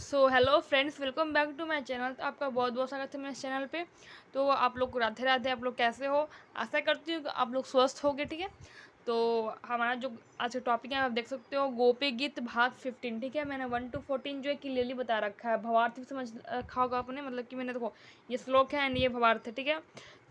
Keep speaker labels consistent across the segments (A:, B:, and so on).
A: So hello friends, welcome back to my channel. तो आपका बहुत बहुत स्वागत है मेरे चैनल पे। तो आप लोग को राधे राधे। आप लोग कैसे हो? आशा करती हूँ कि आप लोग स्वस्थ होगे। ठीक है, तो हमारा जो आज का टॉपिक है आप देख सकते हो, गोपी गीत भाग 15। ठीक है, मैंने 1 to 14 जो है क्लियरली बता रखा है। भावार्थ भी समझ रखा होगा आपने, मतलब कि मैंने देखो ये श्लोक है एंड ये भावार्थ है। ठीक है,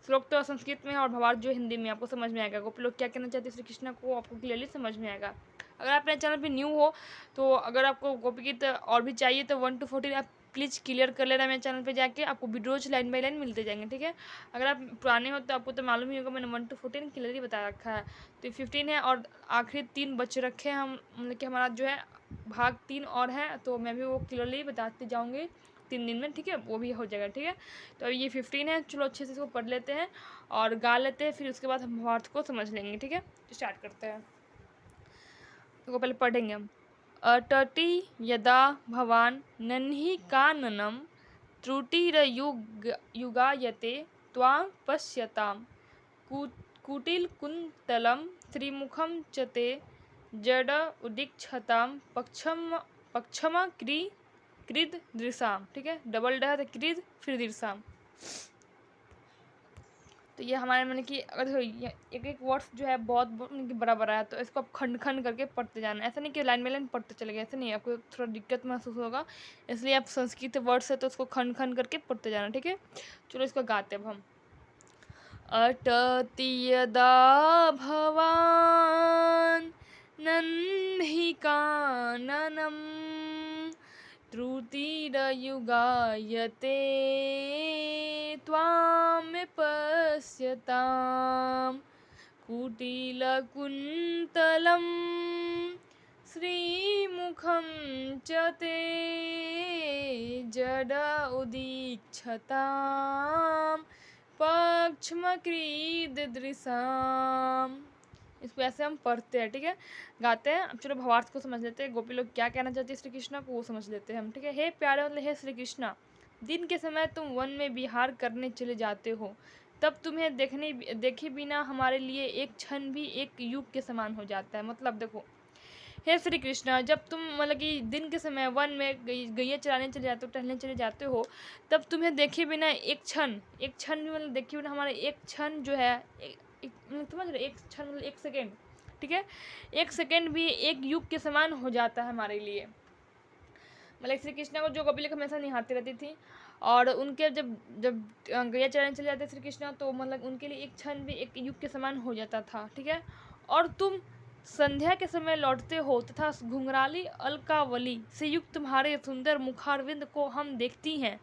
A: श्लोक तो संस्कृत में है और भावार्थ जो हिंदी में, आपको समझ में आएगा। गोपी लोग क्या कहना चाहते हैं श्री कृष्ण को, आपको क्लियरली समझ में आएगा। अगर आप मेरे चैनल पे न्यू हो तो अगर आपको गोपी गीत और भी चाहिए तो 1 to 14 आप प्लीज़ क्लियर कर लेना मेरे चैनल पे जाके। आपको वीडियोज लाइन बाई लाइन मिलते जाएंगे। ठीक है, अगर आप पुराने हो तो आपको तो मालूम ही होगा, मैंने 1 to 14 क्लियरली बता रखा है। तो 15 है और आखिरी 3 बच रखे हैं हम, मतलब कि हमारा जो है भाग 3 और है, तो मैं भी वो क्लियरली बताती जाऊँगी 3 दिन में। ठीक है, वो भी हो जाएगा। ठीक है, तो अभी ये 15 है, चलो अच्छे से इसको पढ़ लेते हैं और गा लेते हैं, फिर उसके बाद हम भावार्थ को समझ लेंगे। ठीक है, स्टार्ट करते हैं। तो पहले पढ़ेंगे हम। अटति यदा भवान् नन्हि काननं त्रुटिरयुगायते त्वां पश्यतां कुटिलकुन्तलं त्रिमुखं च ते जड उदीक्षतां पक्षमकृदृशां। ठीक है, डबल डह कृद फिर दृशाम। तो ये हमारे मैंने कि अगर देखो ये एक एक वर्ड्स जो है बहुत मतलब कि बड़ा बड़ा है, तो इसको आप खंड खंड करके पढ़ते जाना। ऐसा नहीं कि लाइन बाई लाइन पढ़ते चले गए, ऐसा नहीं है, आपको थोड़ा दिक्कत महसूस होगा। इसलिए आप संस्कृत वर्ड्स है तो उसको खंड खंड करके पढ़ते जाना। ठीक है, चलो इसको गाते अब हम। अटति यदा भवान् नन्हि काननं त्रुटिरयुगायते त्वां पश्यतां कुटिलकुन्तलं श्रीमुखं च ते जड उदीक्षतां पक्षमकृदृशाम्। इसको ऐसे हम पढ़ते हैं। ठीक है, गाते हैं। अब चलो भावार्थ को समझ लेते हैं। गोपी लोग क्या कहना चाहते हैं श्री कृष्ण को, वो समझ लेते हैं हम। ठीक है, हे प्यारे मतलब हे श्री कृष्ण, दिन के समय तुम वन में विहार करने चले जाते हो, तब तुम्हें देखे बिना हमारे लिए एक क्षण भी एक युग के समान हो जाता है। मतलब देखो, हे श्री कृष्ण, जब तुम मतलब कि दिन के समय वन में गैया चराने चले जाते हो, टहलने चले जाते हो, तब तुम्हें देखे बिना एक क्षण भी मतलब देखे बिना हमारा एक क्षण जो है समझ रहे, एक क्षण मतलब 1 सेकेंड। ठीक है, 1 सेकेंड भी एक युग के समान हो जाता है हमारे लिए। मतलब श्री कृष्ण को जो गोपी लोग हमेशा निहारती रहती थी, और उनके जब जब गैया चराने चले जाते श्री कृष्ण, तो मतलब उनके लिए एक क्षण भी एक युग के समान हो जाता था। ठीक है, और तुम संध्या के समय लौटते हो तथा घुंघराली अलकावली से युक्त तुम्हारे सुंदर मुखारविंद को हम देखती हैं,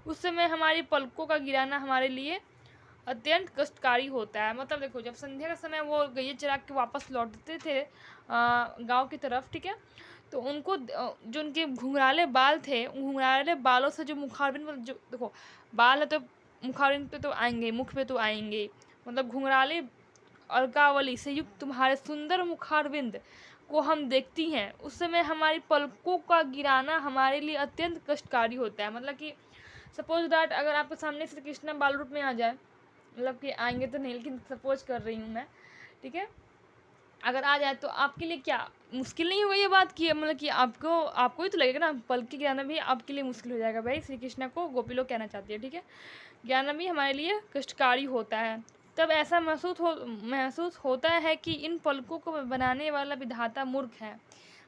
A: उस समय हमारी पलकों का गिराना हमारे लिए अत्यंत कष्टकारी होता है। मतलब देखो, जब संध्या का समय वो गैया चरा के वापस लौटते थे गांव की तरफ। ठीक है, तो उनको जो उनके घुंघराले बाल थे, उन घुंघराले बालों से जो मुखारबिन, जो देखो बाल है तो मुखारबिन पे तो आएंगे, मुख पे तो आएंगे, मतलब घुंघराले अलकावली से युक्त तुम्हारे सुंदर मुखारविंद को हम देखती हैं, उस समय हमारी पलकों का गिराना हमारे लिए अत्यंत कष्टकारी होता है। मतलब कि सपोज दैट अगर आपके सामने श्री कृष्ण बाल रूप में आ जाए, मतलब कि आएंगे तो नहीं, लेकिन सपोज कर रही हूँ मैं। ठीक है, अगर आ जाए तो आपके लिए क्या मुश्किल नहीं होगा ये बात की, मतलब कि आपको ही तो लगेगा ना, पल के गिराना भी आपके लिए मुश्किल हो जाएगा। भाई श्री कृष्ण को गोपी लोग कहना चाहती है। ठीक है, गिराना भी हमारे लिए कष्टकारी होता है। तब ऐसा महसूस होता है कि इन पलकों को बनाने वाला विधाता मूर्ख है।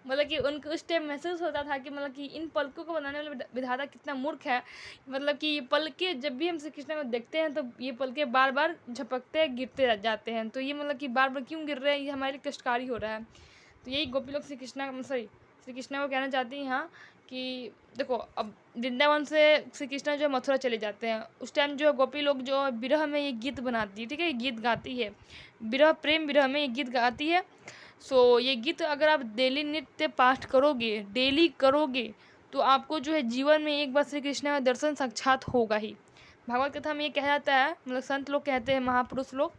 A: मतलब कि उनको उस टाइम महसूस होता था कि मतलब कि इन पलकों को बनाने वाला विधाता कितना मूर्ख है। मतलब कि ये पलकें जब भी हम श्री कृष्ण को देखते हैं तो ये पलकें बार बार झपकते गिरते जाते हैं, तो ये मतलब कि बार बार क्यों गिर रहे हैं, ये हमारे लिए कष्टकारी हो रहा है। तो यही गोपी लोग श्री कृष्ण को कहना चाहती हैं यहाँ कि देखो, अब वृंदावन से श्री कृष्ण जो मथुरा चले जाते हैं, उस टाइम जो गोपी लोग जो विरह में ये गीत बनाती है। ठीक है, ये गीत गाती है, प्रेम विरह में ये गीत गाती है। सो ये गीत अगर आप डेली नित्य पाठ करोगे, डेली करोगे, तो आपको जो है जीवन में एक बार श्री कृष्ण का दर्शन साक्षात होगा ही। भागवत कथा में ये कहा जाता है, मतलब संत लोग कहते हैं, महापुरुष लोग,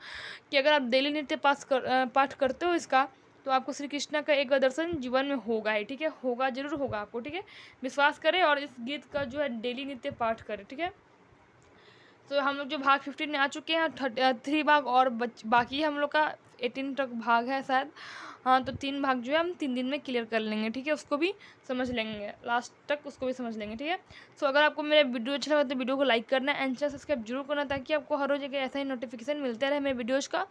A: कि अगर आप डेली नित्य पाठ करते हो इसका, तो आपको श्री कृष्ण का एक बार दर्शन जीवन में होगा ही। ठीक है, होगा, जरूर होगा आपको। ठीक है, विश्वास करें और इस गीत का जो है डेली नित्य पाठ करें। ठीक है, तो हम लोग जो भाग 15 में आ चुके हैं, 3 भाग और बाकी है हम लोग का 18 तक भाग है शायद, हाँ तो 3 भाग जो है हम 3 दिन में क्लियर कर लेंगे, ठीक है। उसको भी समझ लेंगे, लास्ट तक उसको भी समझ लेंगे, ठीक है। सो अगर आपको मेरा वीडियो अच्छा लगा तो वीडियो को लाइक करना, एंड चैनल सब्सक्राइब जरूर करना, ताकि आपको हर रोज एक ऐसा ही नोटिफिकेशन मिलता रहे मेरे वीडियोज़ का।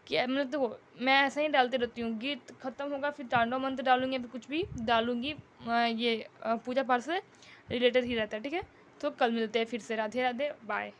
A: कि मतलब देखो मैं ऐसा ही डालती रहती हूँ, गीत खत्म होगा फिर तांडव मंत्र डालूंगी या फिर कुछ भी डालूंगी, ये पूजा पाठ से रिलेटेड ही रहता है, ठीक है। तो कल मिलते हैं फिर से। राधे राधे, बाय।